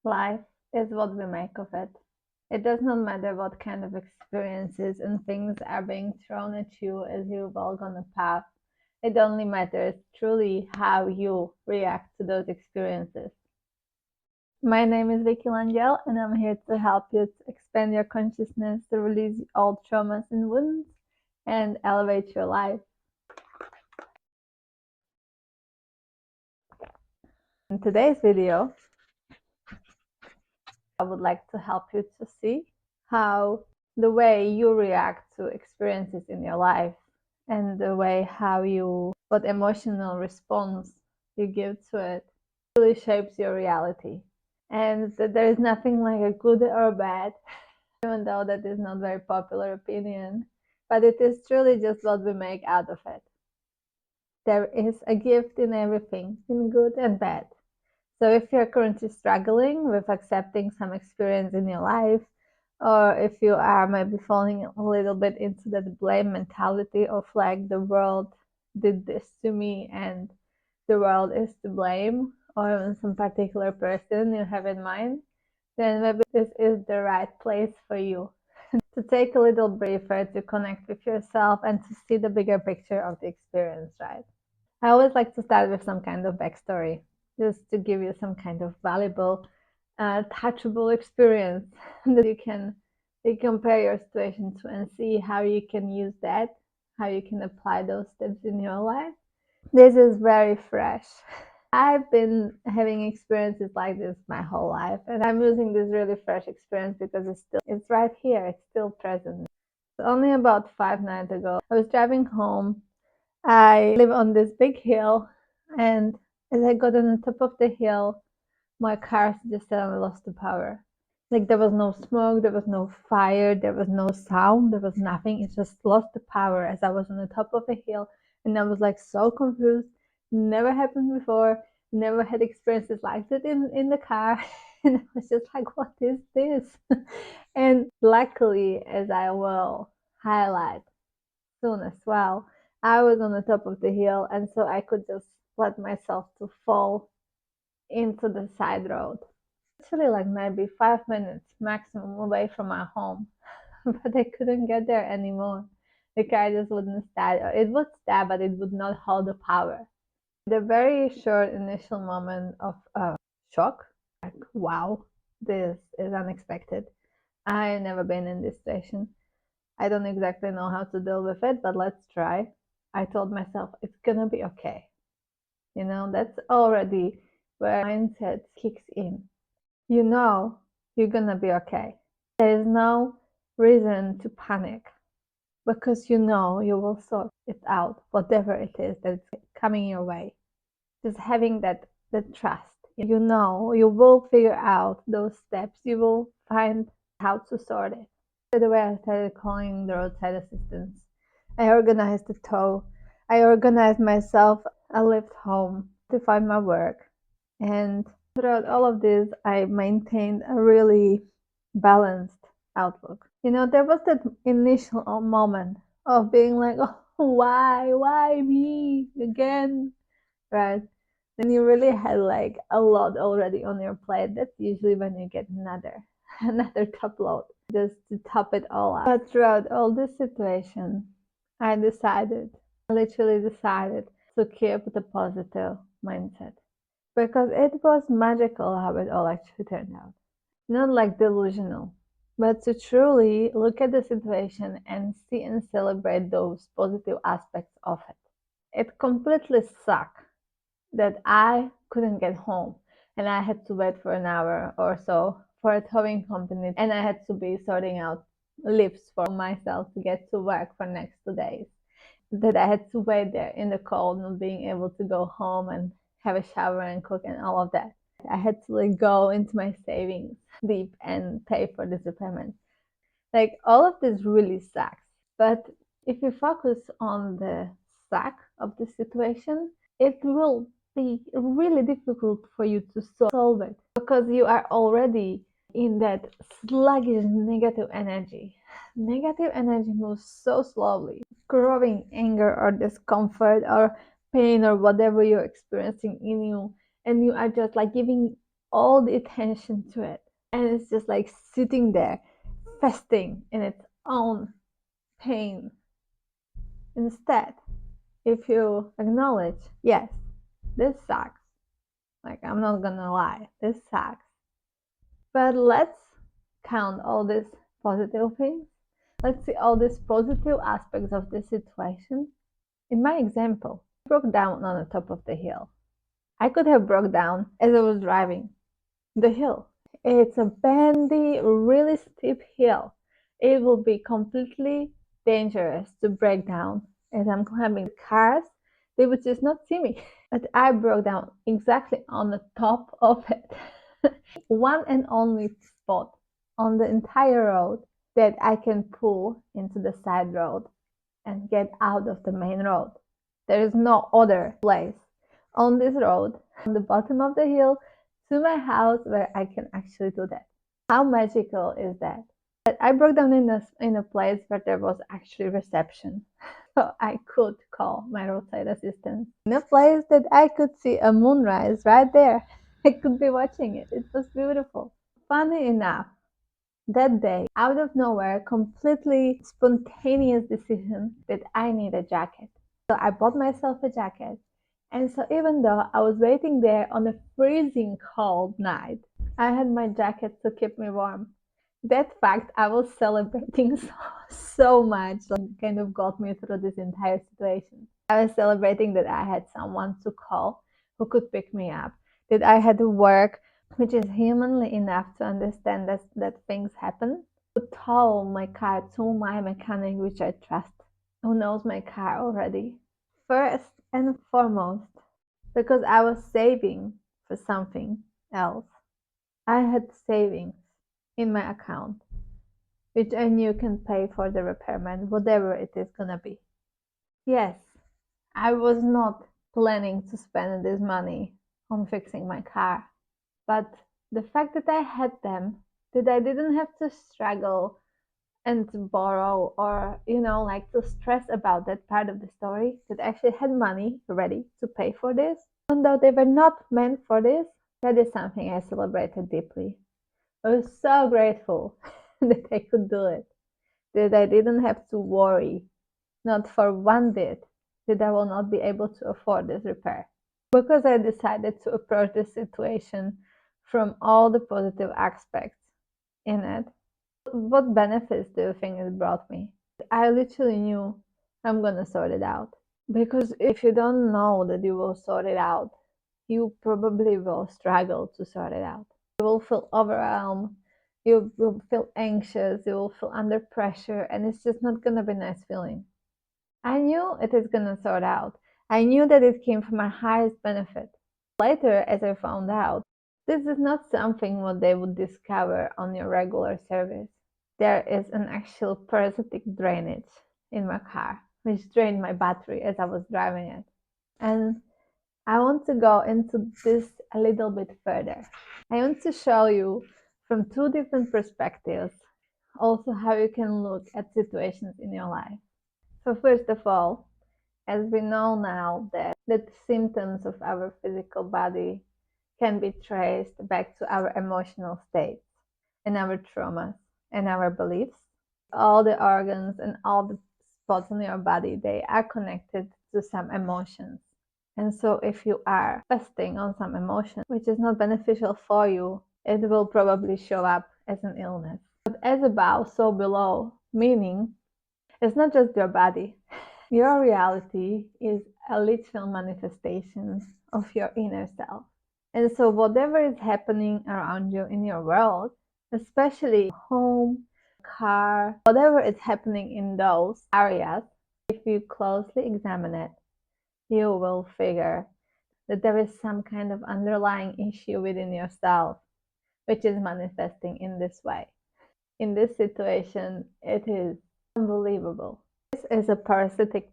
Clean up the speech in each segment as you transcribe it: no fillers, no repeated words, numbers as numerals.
Life is what we make of it. It does not matter what kind of experiences and things are being thrown at you as you walk on a path. It only matters truly how you react to those experiences. My name is Vicky Langell, and I'm here to help you to expand your consciousness, to release old traumas and wounds, and elevate your life. In today's video, I would like to help you to see how the way you react to experiences in your life and the way what emotional response you give to it really shapes your reality. And that there is nothing like a good or bad, even though that is not very popular opinion, but it is truly just what we make out of it. There is a gift in everything, in good and bad. So if you're currently struggling with accepting some experience in your life, or if you are maybe falling a little bit into that blame mentality of like the world did this to me and the world is to blame, or even some particular person you have in mind, then maybe this is the right place for you to take a little briefer to connect with yourself and to see the bigger picture of the experience, right? I always like to start with some kind of backstory, just to give you some kind of valuable, touchable experience that you compare your situation to and see how you can use that, how you can apply those steps in your life. This is very fresh. I've been having experiences like this my whole life, and I'm using this really fresh experience because it's right here, it's still present. Only about 5 nights ago, I was driving home. I live on this big hill, and as I got on the top of the hill, my car just suddenly lost the power. Like there was no smoke, there was no fire, there was no sound, there was nothing. It just lost the power as I was on the top of a hill, and I was like so confused. Never happened before. Never had experiences like that in the car, and I was just like, "What is this?" And luckily, as I will highlight soon as well, I was on the top of the hill, and so I could just let myself to fall into the side road. Actually, like maybe 5 minutes maximum away from my home, but I couldn't get there anymore. The car just wouldn't start. It would start, but it would not hold the power. The very short initial moment of shock, like wow, this is unexpected. I never been in this situation. I don't exactly know how to deal with it, but let's try. I told myself it's gonna be okay. That's already where mindset kicks in. You know you're gonna be okay. There is no reason to panic because you know you will sort it out, whatever it is that's coming your way. Just having that trust. You know you will figure out those steps. You will find how to sort it. The way I started calling the roadside assistance. I organized the tow. I organized myself a lift home to find my work. And throughout all of this, I maintained a really balanced outlook. There was that initial moment of being like, oh, why me again? Right? Then you really had like a lot already on your plate. That's usually when you get another top load just to top it all up. But throughout all this situation, I literally decided to keep the positive mindset because it was magical how it all actually turned out. Not like delusional, but to truly look at the situation and see and celebrate those positive aspects of it. It completely sucked that I couldn't get home and I had to wait for an hour or so for a towing company, and I had to be sorting out lifts for myself to get to work for next 2 days. That I had to wait there in the cold, not being able to go home and have a shower and cook and all of that. I had to like go into my savings deep and pay for this repayment. Like all of this really sucks. But if you focus on the suck of the situation, it will be really difficult for you to solve it because you are already in that sluggish negative energy. Negative energy moves so slowly. Growing anger or discomfort or pain or whatever you're experiencing in you, and you are just like giving all the attention to it. And it's just like sitting there, festing in its own pain. Instead, if you acknowledge, yes, this sucks. Like, I'm not gonna lie, this sucks. But let's count all these positive things. Let's see all these positive aspects of the situation. In my example, I broke down on the top of the hill. I could have broke down as I was driving the hill. It's a bendy, really steep hill. It will be completely dangerous to break down as I'm climbing. Cars, they would just not see me. But I broke down exactly on the top of it. One and only spot on the entire road that I can pull into the side road and get out of the main road. There is no other place on this road, on the bottom of the hill, to my house where I can actually do that. How magical is that? But I broke down in a place where there was actually reception. So I could call my roadside assistant. In a place that I could see a moonrise right there. I could be watching it. It was beautiful. Funny enough, that day, out of nowhere, completely spontaneous decision that I need a jacket. So I bought myself a jacket. And so even though I was waiting there on a freezing cold night, I had my jacket to keep me warm. That fact I was celebrating so much, like, kind of got me through this entire situation. I was celebrating that I had someone to call who could pick me up, that I had work which is humanly enough to understand that things happen, to tow my car to my mechanic, which I trust, who knows my car already. First and foremost, because I was saving for something else. I had savings in my account, which I knew can pay for the repairman, whatever it is gonna be. Yes, I was not planning to spend this money on fixing my car, but the fact that I had them, that I didn't have to struggle and to borrow or, like to stress about that part of the story, that I actually had money ready to pay for this, even though they were not meant for this, that is something I celebrated deeply. I was so grateful that I could do it, that I didn't have to worry, not for one bit, that I will not be able to afford this repair. Because I decided to approach this situation from all the positive aspects in it. What benefits do you think it brought me? I literally knew I'm gonna sort it out. Because if you don't know that you will sort it out, you probably will struggle to sort it out. You will feel overwhelmed, you will feel anxious, you will feel under pressure, and it's just not gonna be a nice feeling. I knew it is gonna sort out. I knew that it came from my highest benefit. Later, as I found out, this is not something what they would discover on your regular service. There is an actual parasitic drainage in my car, which drained my battery as I was driving it. And I want to go into this a little bit further. I want to show you from two different perspectives also how you can look at situations in your life. So first of all, as we know now that the symptoms of our physical body can be traced back to our emotional states and our traumas and our beliefs. All the organs and all the spots in your body, they are connected to some emotions. And so if you are fasting on some emotion which is not beneficial for you, it will probably show up as an illness. But as above, so below, meaning it's not just your body. Your reality is a literal manifestation of your inner self. And so whatever is happening around you in your world, especially home, car, whatever is happening in those areas, if you closely examine it, you will figure that there is some kind of underlying issue within yourself which is manifesting in this way. In this situation, it is unbelievable. This is a parasitic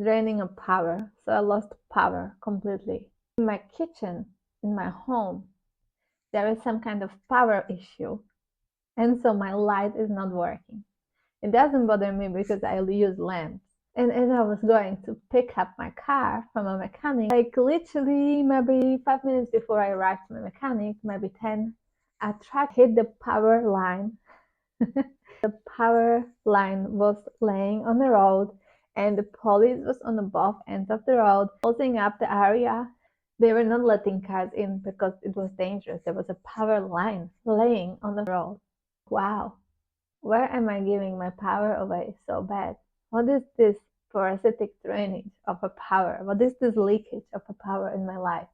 draining of power, so I lost power completely. In my kitchen, in my home, there is some kind of power issue, and so my light is not working. It doesn't bother me because I use lamps, And as I was going to pick up my car from a mechanic, like literally maybe 5 minutes before I arrived to my mechanic, maybe 10, a truck hit the power line. The power line was laying on the road, and the police was on the both ends of the road, closing up the area. They were not letting cars in because it was dangerous. There was a power line laying on the road. Wow, where am I giving my power away so bad? What is this parasitic drainage of a power? What is this leakage of a power in my life?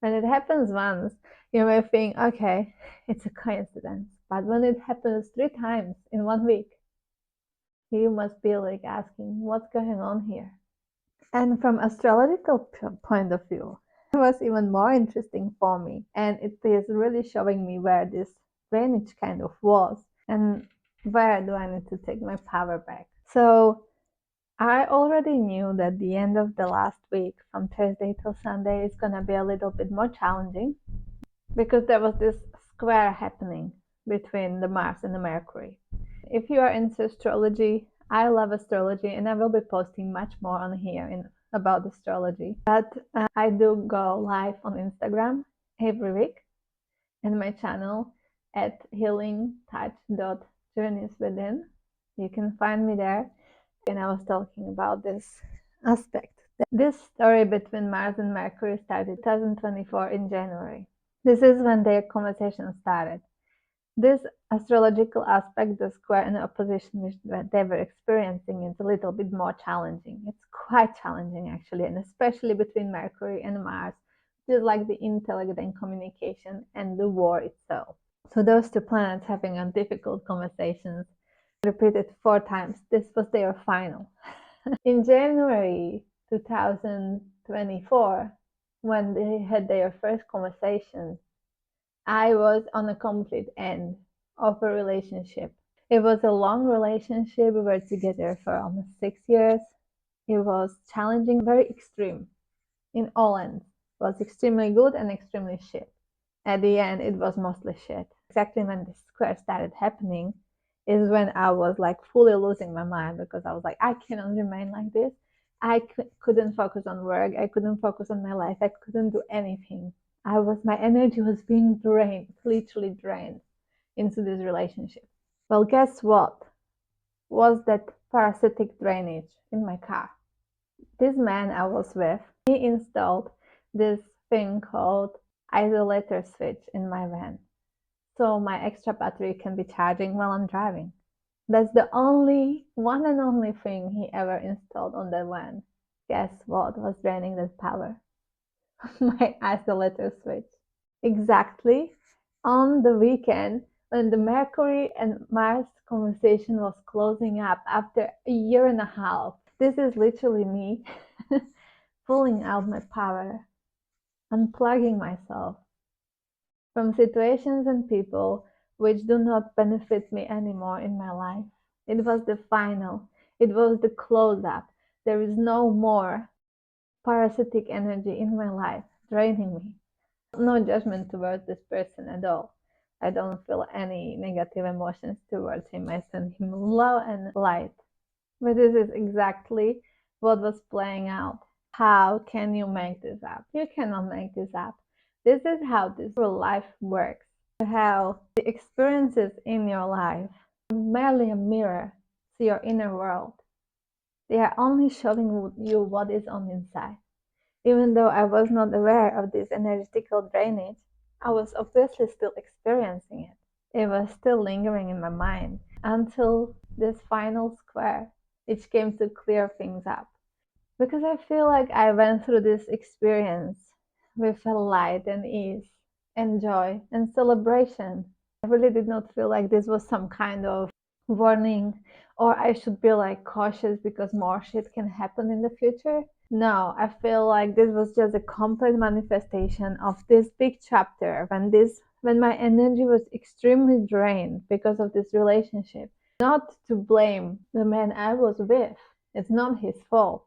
When it happens once, you may think, okay, it's a coincidence. But when it happens 3 times in 1 week, you must be like asking, what's going on here? And from astrological point of view, it was even more interesting for me. And it is really showing me where this drainage kind of was and where do I need to take my power back. So I already knew that the end of the last week, from Thursday till Sunday, is going to be a little bit more challenging because there was this square happening between the Mars and the Mercury. If you are into astrology, I love astrology and I will be posting much more on here about astrology. But I do go live on Instagram every week and my channel at healing Touch.Journeys within. You can find me there. And I was talking about this aspect. This story between Mars and Mercury started 2024 in January. This is when their conversation started. This astrological aspect, the square and the opposition which they were experiencing, is a little bit more challenging. It's quite challenging actually, and especially between Mercury and Mars, just like the intellect and communication and the war itself. So those two planets having a difficult conversations, repeated 4 times. This was their final. In January 2024, when they had their first conversation, I was on a complete end of a relationship. It was a long relationship. We were together for almost 6 years. It was challenging, very extreme in all ends. It was extremely good and extremely shit. At the end, it was mostly shit. Exactly when the square started happening is when I was like fully losing my mind because I was like, I cannot remain like this. I couldn't focus on work. I couldn't focus on my life. I couldn't do anything. My energy was being drained, literally drained into this relationship. Well, guess what? Was that parasitic drainage in my car. This man I was with, he installed this thing called isolator switch in my van. So my extra battery can be charging while I'm driving. That's the only one and only thing he ever installed on the van. Guess what was draining that power? My isolator switch. Exactly on the weekend when the Mercury and Mars conversation was closing up after a year and a half. This is literally me pulling out my power, unplugging myself from situations and people which do not benefit me anymore in my life. It was the final, it was the close up. There is no more parasitic energy in my life draining me. No judgment towards this person at all. I don't feel any negative emotions towards him. I send him love and light. But this is exactly what was playing out. How can you make this up? You cannot make this up. This is how this real life works. How the experiences in your life are merely a mirror to your inner world. They are only showing you what is on the inside. Even though I was not aware of this energetical drainage, I was obviously still experiencing it. It was still lingering in my mind until this final square, which came to clear things up. Because I feel like I went through this experience with a light and ease and joy and celebration. I really did not feel like this was some kind of warning or I should be like cautious because more shit can happen in the future. No, I feel like this was just a complete manifestation of this big chapter when my energy was extremely drained because of this relationship. Not to blame the man I was with. It's not his fault.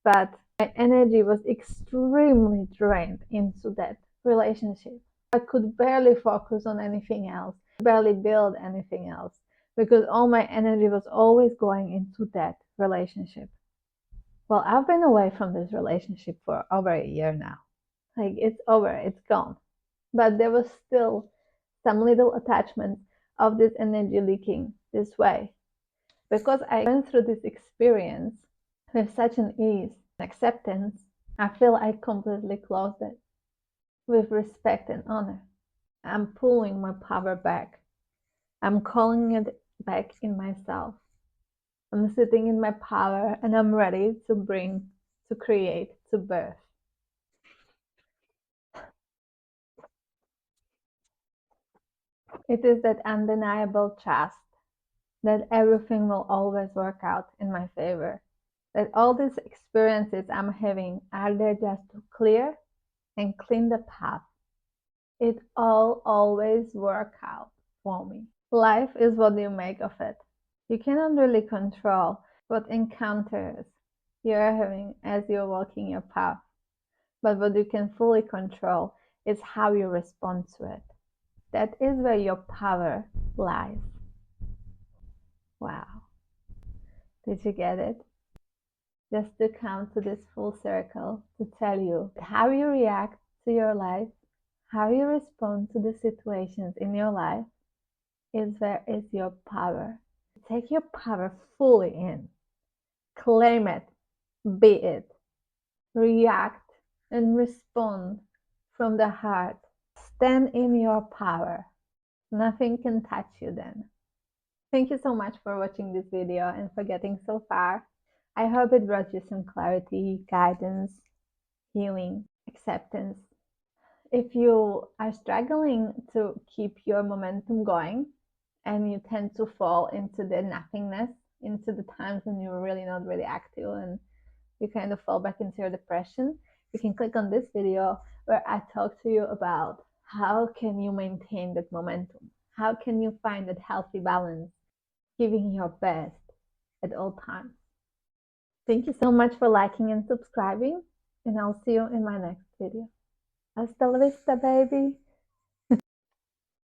But my energy was extremely drained into that relationship. I could barely focus on anything else, barely build anything else because all my energy was always going into that relationship. Well, I've been away from this relationship for over a year now. Like, it's over, it's gone. But there was still some little attachment of this energy leaking this way. Because I went through this experience with such an ease and acceptance, I feel I completely closed it with respect and honor. I'm pulling my power back. I'm calling it back in myself. I'm sitting in my power and I'm ready to bring, to create, to birth. It is that undeniable trust that everything will always work out in my favor. That all these experiences I'm having are there just to clear and clean the path. It all always work out for me. Life is what you make of it. You cannot really control what encounters you're having as you're walking your path, but what you can fully control is how you respond to it. That is where your power lies. Wow. Did you get it? Just to come to this full circle to tell you how you react to your life, how you respond to the situations in your life is where is your power. Take your power fully in. Claim it. Be it. React and respond from the heart. Stand in your power. Nothing can touch you then. Thank you so much for watching this video and for getting so far. I hope it brought you some clarity, guidance, healing, acceptance. If you are struggling to keep your momentum going and you tend to fall into the nothingness, into the times when you're really not really active and you kind of fall back into your depression, you can click on this video where I talk to you about how can you maintain that momentum? How can you find that healthy balance, giving your best at all times? Thank you so much for liking and subscribing, and I'll see you in my next video. Hasta la vista, baby!